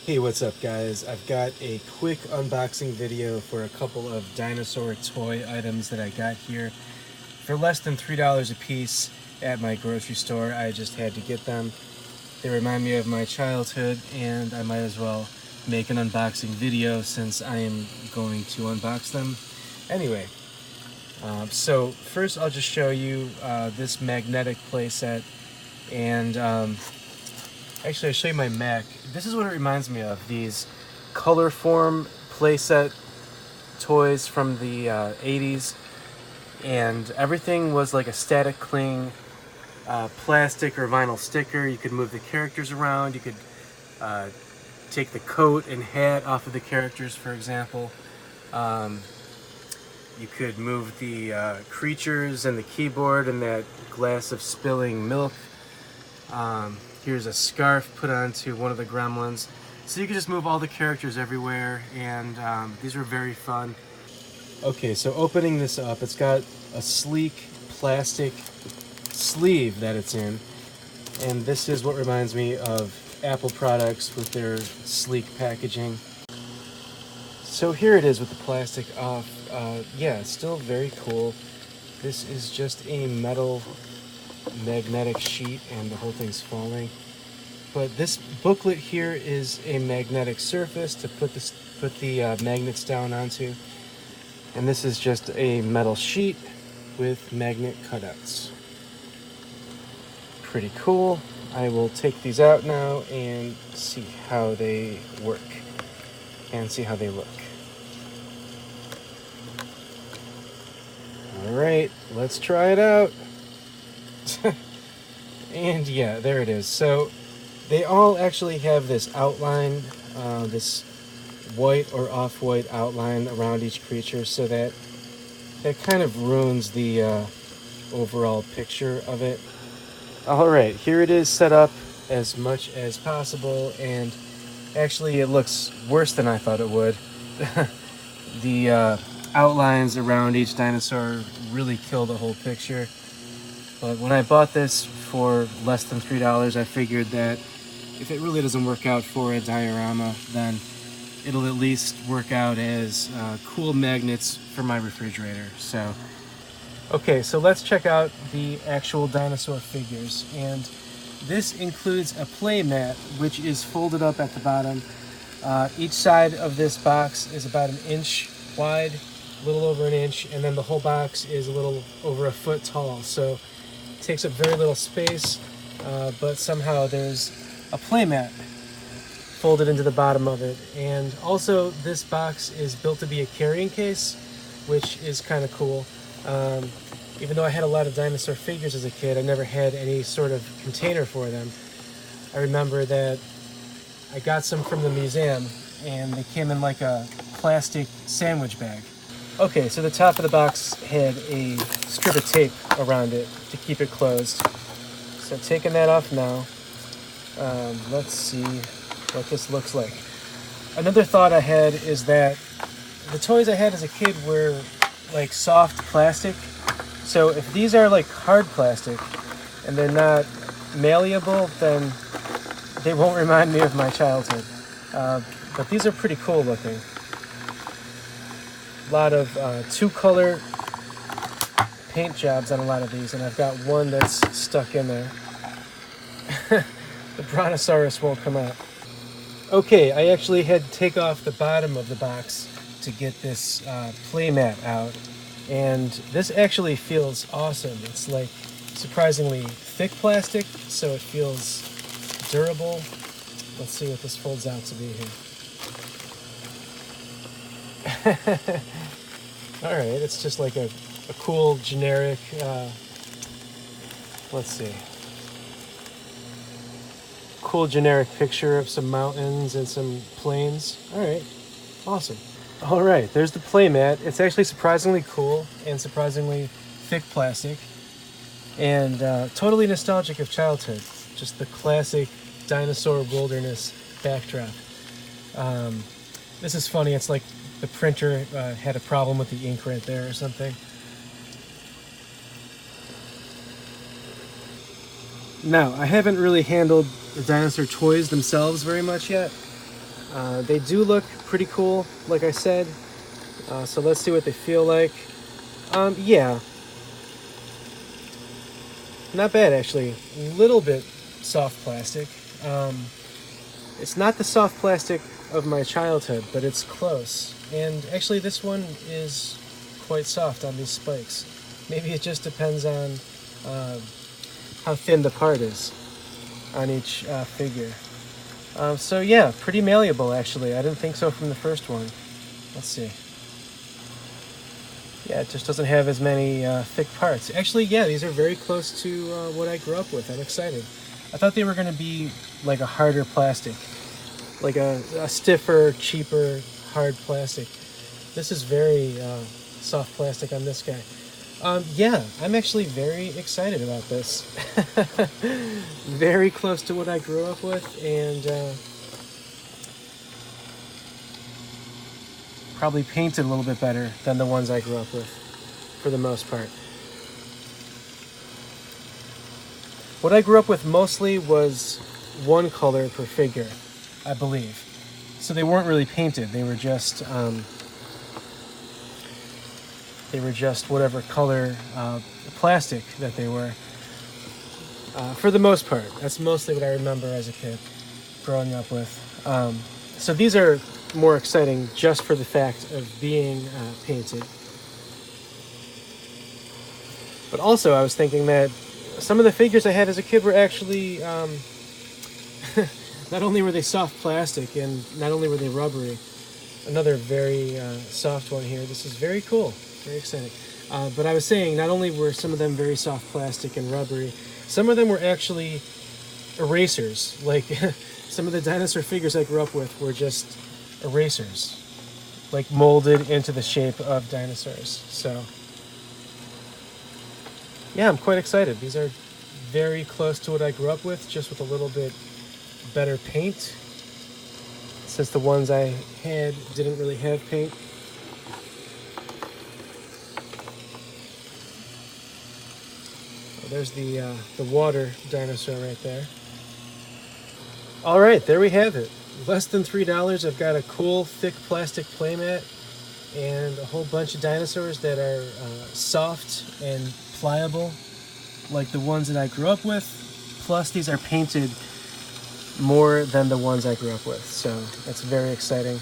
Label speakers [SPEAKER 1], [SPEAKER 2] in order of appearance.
[SPEAKER 1] Hey, what's up guys? I've got a quick unboxing video for a couple of dinosaur toy items that I got here for less than $3 a piece at my grocery store. I just had to get them. They remind me of my childhood, and I might as well make an unboxing video since I am going to unbox them. Anyway, so first I'll just show you this magnetic playset, and actually I'll show you my Mac. This is what it reminds me of, these Colorform playset toys from the 80s, and everything was like a static cling plastic or vinyl sticker. You could move the characters around, you could take the coat and hat off of the characters, for example. You could move the creatures and the keyboard and that glass of spilling milk. Here's a scarf put onto one of the gremlins. So you can just move all the characters everywhere, and these were very fun. Okay, so opening this up, it's got a sleek plastic sleeve that it's in, and this is what reminds me of Apple products with their sleek packaging. So here it is with the plastic off. Yeah, it's still very cool. This is just a metal magnetic sheet, and the whole thing's falling. But this booklet here is a magnetic surface to put the magnets down onto, and this is just a metal sheet with magnet cutouts. Pretty cool. I will take these out now and see how they work and see how they look. Alright, let's try it out. And yeah, there it is. So they all actually have this outline, this white or off-white outline around each creature, so that kind of ruins the overall picture of it. Alright, here it is set up as much as possible, and actually it looks worse than I thought it would. The outlines around each dinosaur really kill the whole picture. But when I bought this for less than $3, I figured that if it really doesn't work out for a diorama, then it'll at least work out as cool magnets for my refrigerator. So, okay, so let's check out the actual dinosaur figures. And this includes a play mat, which is folded up at the bottom. Each side of this box is about an inch wide, a little over an inch, and then the whole box is a little over a foot tall. So it takes up very little space, but somehow there's a playmat folded into the bottom of it. And also this box is built to be a carrying case, which is kind of cool. Even though I had a lot of dinosaur figures as a kid, I never had any sort of container for them. I remember that I got some from the museum, and they came in like a plastic sandwich bag. Okay, so the top of the box had a strip of tape around it to keep it closed. So taking that off now, let's see what this looks like. Another thought I had is that the toys I had as a kid were like soft plastic. So if these are like hard plastic and they're not malleable, then they won't remind me of my childhood. But these are pretty cool looking. A lot of two-color paint jobs on a lot of these, and I've got one that's stuck in there. The Brontosaurus won't come out. Okay, I actually had to take off the bottom of the box to get this playmat out, and this actually feels awesome. It's like surprisingly thick plastic, so it feels durable. Let's see what this folds out to be here. Alright, it's just like a cool generic, let's see. Cool generic picture of some mountains and some plains. Alright, awesome. Alright, there's the playmat. It's actually surprisingly cool and surprisingly thick plastic, and totally nostalgic of childhood. Just the classic dinosaur wilderness backdrop. This is funny, it's like the printer had a problem with the ink right there or something. Now, I haven't really handled the dinosaur toys themselves very much yet, They do look pretty cool, like I said. So let's see what they feel like. Yeah, not bad actually. A little bit soft plastic. It's not the soft plastic of my childhood, but it's close. And actually, this one is quite soft on these spikes. Maybe it just depends on how thin the part is on each figure. So yeah, pretty malleable actually. I didn't think so from the first one. Let's see. Yeah, it just doesn't have as many thick parts. Actually, yeah, these are very close to what I grew up with. I'm excited. I thought they were going to be like a harder plastic, like a stiffer, cheaper, hard plastic. This is very soft plastic on this guy. Yeah, I'm actually very excited about this. Very close to what I grew up with, and probably painted a little bit better than the ones I grew up with, for the most part. What I grew up with mostly was one color per figure, I believe. So they weren't really painted. They were just whatever color plastic that they were. For the most part, that's mostly what I remember as a kid growing up with. So these are more exciting just for the fact of being painted. But also, I was thinking that some of the figures I had as a kid were actually not only were they soft plastic and not only were they rubbery. Another very soft one here. This is very cool. Very exciting. But I was saying, not only were some of them very soft plastic and rubbery, some of them were actually erasers. Like some of the dinosaur figures I grew up with were just erasers, like molded into the shape of dinosaurs. So yeah, I'm quite excited. These are very close to what I grew up with, just with a little bit better paint, since the ones I had didn't really have paint. There's the water dinosaur right there. All right, there we have it. Less than $3. I've got a cool, thick plastic playmat and a whole bunch of dinosaurs that are soft and pliable, like the ones that I grew up with. Plus, these are painted more than the ones I grew up with, so that's very exciting.